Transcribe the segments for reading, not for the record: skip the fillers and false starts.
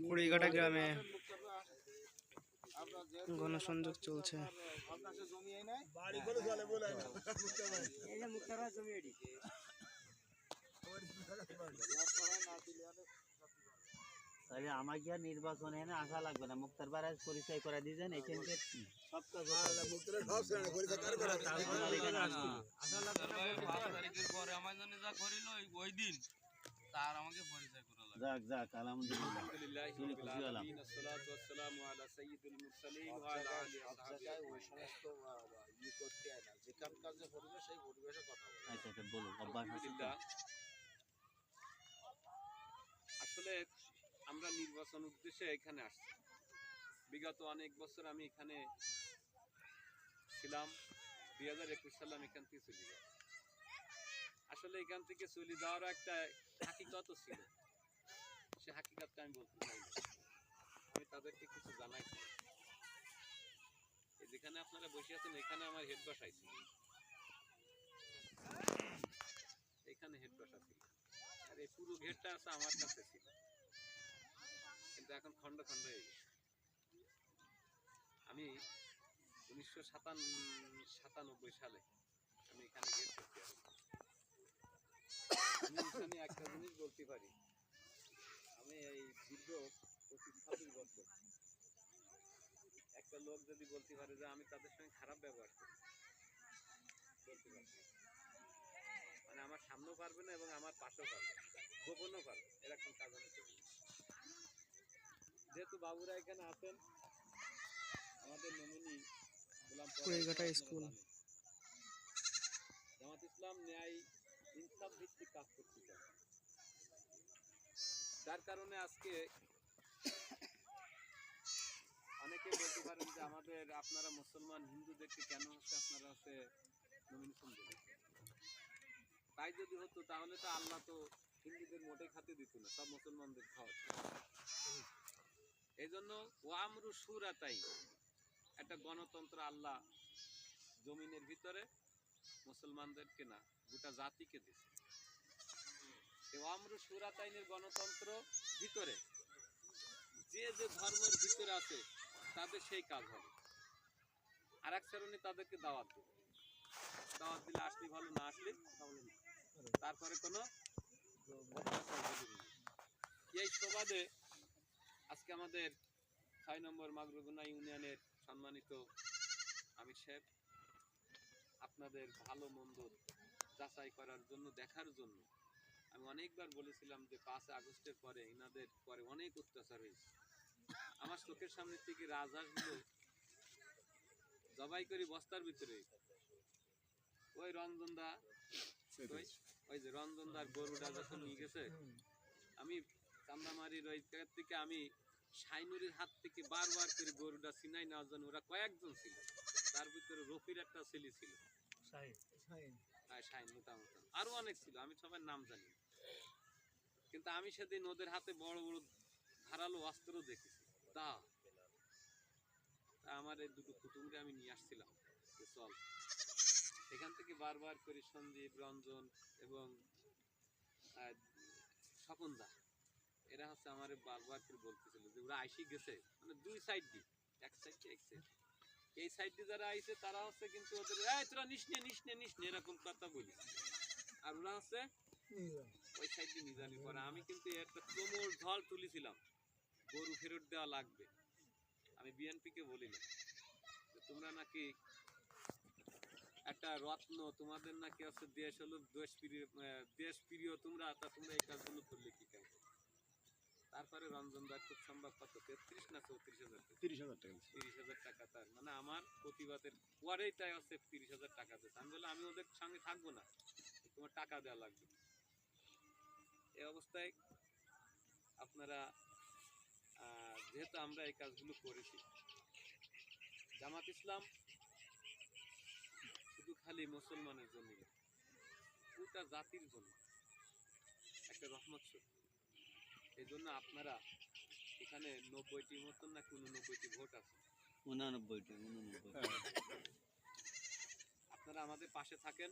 কুড়িঘাটা গ্রামে গণসংযোগ চলছে। তাহলে আমাকে আর নির্বাচনে এনে আসা লাগবে না, মুক্তার বারাজ পরিচয় করে দিয়েছেন এখানকে সব কাজ ওই দিন তার আমাকে পরিচয় করা লাগবে। যাক যাক আলহামদুলিল্লাহ। আচ্ছা আচ্ছা বলুন অভ্যাস আছে তো? আসলে আমরা নির্বাচন উদ্দেশ্যে এখানে আসছি। বিগত অনেক বছর আমি এখানে ছিলাম। 2021 সালে আমি এখান থেকে চলে যাই। আসলে এখান থেকে চলে যাওয়ার একটা হাকিকত ছিল, সে হাকিকতটা আমি বলতে চাই না। আমি তাদেরকে কিছু জানাইছি। যেখানে আপনারা বসে আছেন এখানে আমার হেড বাসা ছিল, এখানে হেড বাসা ছিল, আর এই পুরো ঘেরটা আছে আমার কাছে ছিল, কিন্তু এখন খন্ড খন্ড হয়ে গেছে। আমি 1997 সালে আমি এখানে গেট করতে আসি। আমি এখানে একটা জিনিস বলতে পারি, আমি এই দীর্ঘ 25-26 বছর একটা লোক যদি বলতে পারে যে আমি তাদের সঙ্গে খারাপ ব্যবহার করি, বলতে পারবো, মানে আমার সামনেও পারবে না এবং আমার পাশেও পারবে না, গোপনও পারবে, এরকম কাজ আমি করি। যেহেতু বাবুরা এখানে আছেন, আমাদের নমিনি কুড়িঘাটা স্কুল জামাত ইসলাম ন্যায় ইনসাফ ভিত্তিক কাজ করতে চায়, যার কারণে আজকে অনেকে বলতে পারেন যে আমাদের আপনারা মুসলমান হিন্দুদেরকে কেন হচ্ছে আপনারা হচ্ছে নমিনেশন দেবেন। তাই যদি হতো তাহলে তো আল্লাহ তো হিন্দুদের মোটেই খাতে দিত না, সব মুসলমানদের খাওয়া। এই জন্য ওয়ামরু সুরাতাই একটা গণতন্ত্র আল্লাহ জমিনের ভিতরে মুসলমানদেরকে না গোটা জাতিকে দিচ্ছে। এই ওয়ামরু সুরাতাইনের গণতন্ত্র ভিতরে যে যে ধর্মের ভিতরে আছে তাদের সেই কাজ হবে। আর এক শ্রেণী তাদেরকে দাওয়াত দেবে, দাওয়াত দিলে আসলে ভালো, না আসলে তারপরে কোনো এই সুবাদে আজকে আমাদের 6 নম্বর মাগরুগুনা ইউনিয়নের সম্মানিত আমির সাহেব আপনাদের ভালো মন্দ যাচাই করার জন্য, দেখার জন্য আমি অনেকবার বলেছিলাম যে 5 আগস্টের পরে ইনাদের পরে অনেক অত্যাচার হয়েছে। আমার চোখের সামনে থেকে রাজহাঁসগুলো জবাই করে বস্তার ভিতরে ওই রঞ্জনদা, ওই যে রঞ্জনদার গরুটা যখন নিয়ে গেছে, আমি চান্দামারির ওই জায়গার থেকে আমি শাইনুরের হাত থেকে বারবার করে গরুটা ছিনাই নেওয়ার জন্য, ওরা কয়েকজন ছিল, তার ভিতরে রফির একটা ছেলে ছিল, শাইন মোটামুটি আরো অনেক ছিল, আমি সবার নাম জানি। কিন্তু আমি সেদিন ওদের হাতে বড় বড় ধারালো অস্ত্র দেখেছি। তা আমার এই দুটো কুটুমকে আমি নিয়ে আসছিলাম যে চল এখান থেকে, বারবার করে সন্দীপ, রঞ্জন এবং স্বপনদা এরা হচ্ছে আমার বারবার করে বলতেছিল যে ওরা আইসি গেছে, মানে দুই সাইড দিয়ে, এক সাইড এক সাইড, এই সাইড দিয়ে যারা আইছে তারা হচ্ছে কিন্তু ওদের তোরা নিস নে এরকম কথা বলি, আর ওরা হচ্ছে ওই সাইড দিয়ে নিজানি পরে। আমি কিন্তু একটা কোমর ঢল তুলেছিলাম, গরু ফেরত দেওয়া লাগবে। আমি বিএনপিকে বলিলাম যে তোমরা নাকি একটা রত্ন, তোমাদের নাকি আছে দেশ হলো দেশ প্রিয় তোমরা, তা তোমরা এই কাজগুলো করলে কি কাজ? তারপরে রঞ্জন দা খুব সম্ভব কত 33 না 34,000 টাকা তার, মানে আমার প্রতিবাদের পরেই তাই হচ্ছে 30,000 টাকা দিচ্ছে। আমি বললাম আমি ওদের সঙ্গে থাকবো না, তোমার টাকা দেওয়া লাগবে। এই অবস্থায় আপনারা যেহেতু আমরা এই কাজগুলো করেছি, জামাত ইসলাম শুধু খালি মুসলমানের জন্য, পুরোটা জাতির জন্য একটা রহমত শক্তি। এই জন্য আপনারা এখানে 90টি মতন না 89টি ভোট আছে, 89টি। আপনারা আমাদের পাশে থাকেন।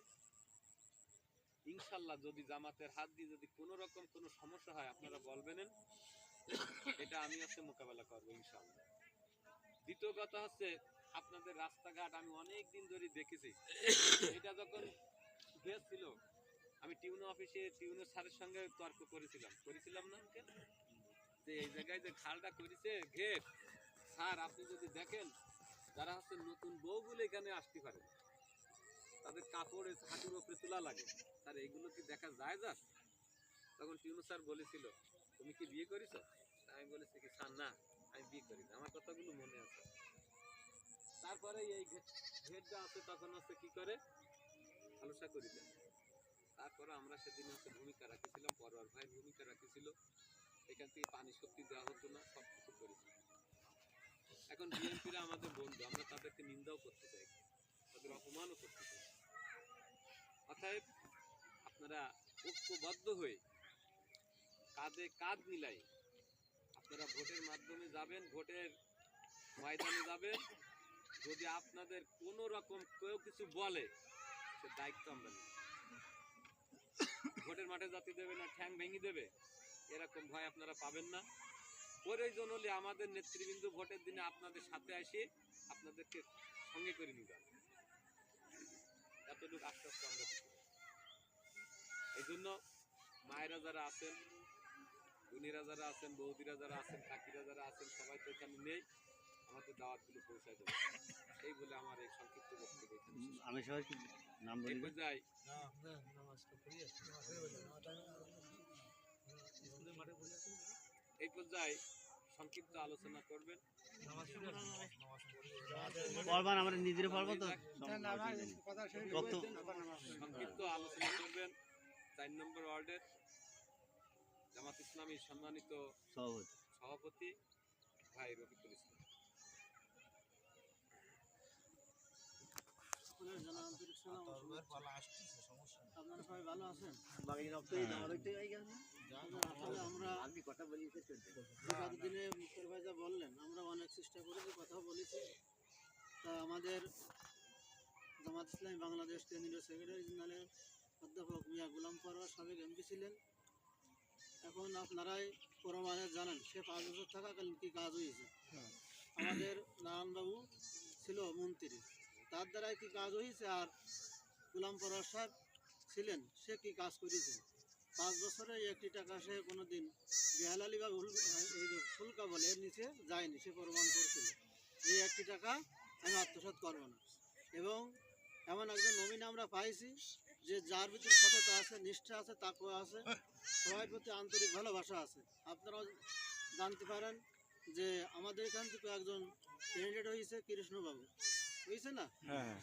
ইনশাল্লাহ যদি জামাতের হাত দিয়ে যদি কোনো রকম কোনো সমস্যা হয় আপনারা বলবেন, এটা আমি মোকাবেলা করবো ইনশাআল্লাহ। দ্বিতীয় কথা আপনাদের রাস্তাঘাট আমি অনেক দিন ধরে দেখেছি। এটা যখন ছিল আমি টিউনো অফিসে টিউনো স্যারের সঙ্গে তর্ক করেছিলাম না যে এই জায়গায় যে খালটা করেছে ঘেট, স্যার আপনি যদি দেখেন যারা নতুন বউগুলো এখানে আসতে পারে তাদের কাপড় হাঁটুর উপরে তোলা লাগে, স্যার এইগুলো কি দেখা যায়? তখন টিউনো স্যার বলেছিল তুমি কি বিয়ে করেছ? আমি বলেছি কি স্যার না আমি বিয়ে করি না। আমার কথাগুলো মনে আছে। তারপরে এই ঘেটটা তখন কি করে আলোচনা করি দেন। তারপরে আমরা সেদিন ভূমিকা রাখেছিলাম, পরোয়ার ভাই ভূমিকা রাখেছিল, এখান থেকে পানি শক্তি দেওয়া হতো না, সব কিছু করেছি। এখন বিএনপিরা আমাদের বন্ধু, আমরা তাদেরকে নিন্দাও করতে চাই, তাদের অপমানও করতে চাই। অতএব আপনারা ঐক্যবদ্ধ হয়ে কাঁধে কাঁধ মিলাই আপনারা ভোটের মাধ্যমে যাবেন, ভোটের ময়দানে যাবেন। যদি আপনাদের কোনো রকম কেউ কিছু বলে সে দায়িত্ব আমরা নিই। ভোটের মাঠে জাতি দেবে না ঠ্যাং ভেঙে দেবে এরকম ভয় আপনারা পাবেন না। প্রয়োজন হলে আমাদের নেতৃবৃন্দ ভোটের দিনে আপনাদের সাথে এসে আপনাদেরকে সঙ্গে করে নিবে, এতটুকু আশ্বাস আমরা দিচ্ছি। এই জন্য মায়েরা যারা আছেন, বোনেরা যারা আছেন, বৌদিরা যারা আছেন, কাকিরা যারা আছেন, সবাই তো এখানে নেই, আমাদের দাওয়াতগুলো পৌঁছায় দেবে। এই বলে আমার এই সংক্ষিপ্ত বক্তব্য আমি সবাইকে নাম বলবো যাই। এই পর্যায়ে সংক্ষিপ্ত আলোচনা করবেন, পড়বেন, আমরা নিজেরা পড়বো তো সংক্ষিপ্ত আলোচনা করবেন 4 নম্বর ওয়ার্ডের জামাত ইসলামী সম্মানিত সভাপতি ভাই রফিকুল ইসলাম। আপনারা সবাই ভালো আছেন? দিনে মুক্তার ভাই যা বললেন আমরা অনেক চেষ্টা করেছি, কথা বলেছি। তা আমাদের জামাত ইসলামী বাংলাদেশ কেন্দ্রীয় সেক্রেটারি জেনারেল অধ্যাপক মিয়া গোলাম পরোয়ার সাবেক এমপি ছিলেন। এখন আপনারাই প্রমাণে জানেন সে 5 বছর থাকাকালীন কী কাজ হয়েছে। আমাদের নারায়ণবাবু ছিল মন্ত্রী, তার দ্বারাই কী কাজ হয়েছে, আর গোলাম পরোয়ার সাহেব ছিলেন সে কী কাজ করেছে। 5 বছরে 1 টাকা সে কোনো দিন বেহালালি বা ফুলকা বলে এর নিচে যায়নি, সে প্রমাণ করছিল এই 1 টাকা আমি আত্মসাৎ করবো না। এবং এমন একজন নমিনি আমরা পাইছি যে যার ভিতরে সততা আছে, নিষ্ঠা আছে, তাকওয়া আছে, সবার প্রতি আন্তরিক ভালোবাসা আছে। আপনারাও জানতে পারেন যে আমাদের এখান থেকে একজন ক্যান্ডিডেট হয়েছে কৃষ্ণবাবু, হয়েছে না?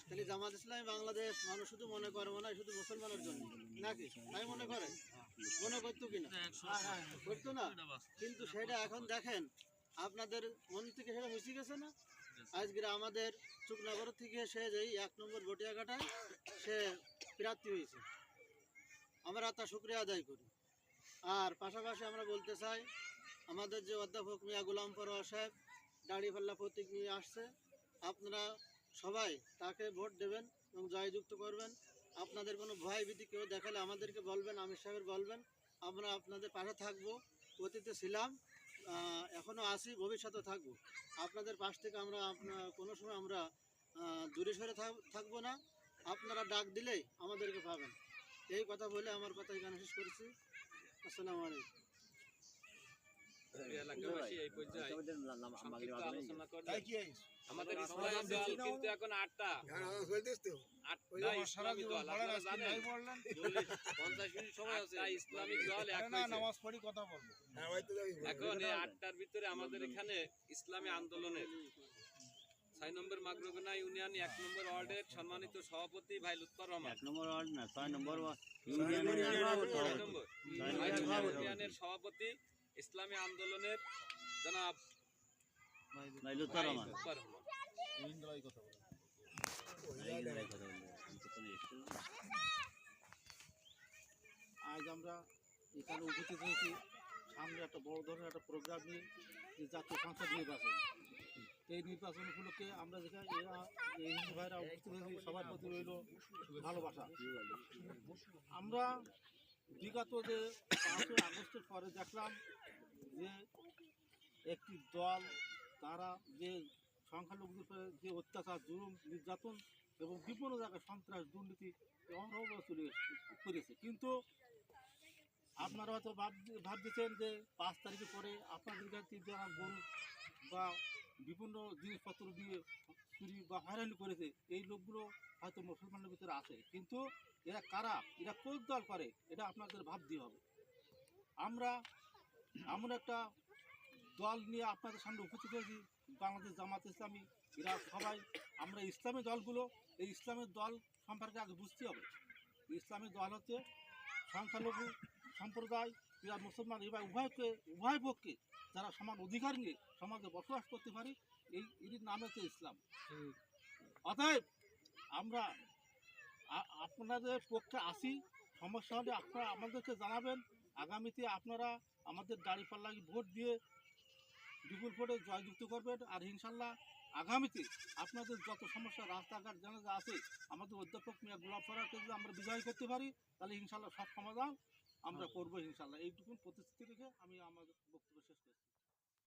তাহলে জামাত ইসলামী বাংলাদেশ মানুষ শুধু মনে করে না শুধু মুসলমানের জন্য নাকি, তাই মনে করে? মনে করতো কিনা? করতো না, কিন্তু সেটা এখন দেখেন আপনাদের মন থেকে সেটা মিশে গেছে না। আজকে আমাদের চুকনগর থেকে সে যেই 1 নম্বর গটিয়াঘাটায় সে প্রার্থী হয়েছে, আমরা তার শুকরিয়া আদায় করি। আর পাশাপাশি আমরা বলতে চাই আমাদের যে অধ্যাপক মিয়া গোলাম পরোয়ার সাহেব দাড়িপাল্লা প্রতীক নিয়ে আসছে, আপনারা সবাই তাকে ভোট দেবেন এবং জয়যুক্ত করবেন। আপনাদের কোনো ভয় ভীতি কেউ দেখালে আমাদেরকে বলবেন, আমির সাহেবের বলবেন, আমরা আপনাদের পাশে থাকবো। অতীতে ছিলাম, এখনও আছি, ভবিষ্যতে থাকবো। আপনাদের পাশ থেকে আমরা কোনো সময় আমরা দূরে সরে থাকবো না। আপনারা ডাক দিলেই আমাদেরকে পাবেন। এই কথা বলে আমার কথা এখানে শেষ করেছি। আসসালামু আলাইকুম। এলাকাবাসী এই পর্যায়ে সংক্ষিপ্ত আলোচনা করবেন। আমাদের ইসলামী দল কিন্তু এখন 8টা ইসলামী দল, আপনারা জানেন 50 মিনিট সময় আছে, ইসলামিক দল এখন এই 8টার ভিতরে আমাদের এখানে ইসলামী আন্দোলনের 6 নম্বর মাগরুগনা ইউনিয়ন 1 নম্বর ওয়ার্ডের সম্মানিত সভাপতি ভাই লুৎফর রহমান, 1 নম্বর ওয়ার্ড না 6 নম্বর ইউনিয়নের সভাপতি ইসলামী আন্দোলনের জনাব ভাই লুৎফর রহমান। আজ আমরা এখানে উপস্থিত হয়েছি সামনে একটা বড় ধরনের একটা প্রোগ্রাম নিয়ে, যে জাতীয় সংসদ নির্বাচন। এই নির্বাচন উপলক্ষে আমরা যেখানে এই হিন্দু ভাইরা উপস্থিত হয়েছি সবার প্রতি রইল ভালোবাসা। আমরা বিগত যে 5ই আগস্টের পরে দেখলাম যে একটি দল তারা যে সংখ্যালঘুদের উপরে যে অত্যাচার জুলুম নির্যাতন এবং বিভিন্ন জায়গায় সন্ত্রাস দুর্নীতি অহরহ চলে করেছে। কিন্তু আপনারা হয়তো ভাবতেছেন যে 5 তারিখের পরে আপনাদের কাছে যারা গরু বা বিভিন্ন জিনিসপত্র দিয়ে চুরি বা হয়রানি করেছে এই লোকগুলো হয়তো মুসলমানের ভিতরে আছে, কিন্তু এরা কারা, এরা কোন দল করে এটা আপনাদের ভাবতে হবে। আমরা এমন একটা দল নিয়ে আপনাদের সামনে উপস্থিত হয়েছি, বাংলাদেশ জামাত ইসলামী। এরা সবাই আমরা ইসলামী দলগুলো, এই ইসলামের দল সম্পর্কে আগে বুঝতে হবে। ইসলামী দল হচ্ছে সংখ্যালঘু সম্প্রদায়, এরা মুসলমান, এবার উভয় পক্ষে যারা সমান অধিকার নিয়ে সমাজে বসবাস করতে পারি, এর নাম হচ্ছে ইসলাম। অতএব আমরা আপনাদের পক্ষে আসি, সমস্যা হলে আপনারা আমাদেরকে জানাবেন। আগামীতে আপনারা আমাদের দাঁড়িপাল্লায় ভোট দিয়ে বিপুল ভোটে জয়যুক্ত করবেন। আর ইনশাল্লাহ আগামীতে আপনাদের যত সমস্যা রাস্তাঘাট জানা যা আছে, আমাদের অধ্যাপক মিয়া গোলাম ফরারকে যদি আমরা বিজয় করতে পারি তাহলে ইনশাল্লাহ সব সমাধান আমরা করবো ইনশাল্লাহ। এইটুকুন প্রতিশ্রুতি রেখে আমি আমার বক্তব্য শেষ করছি।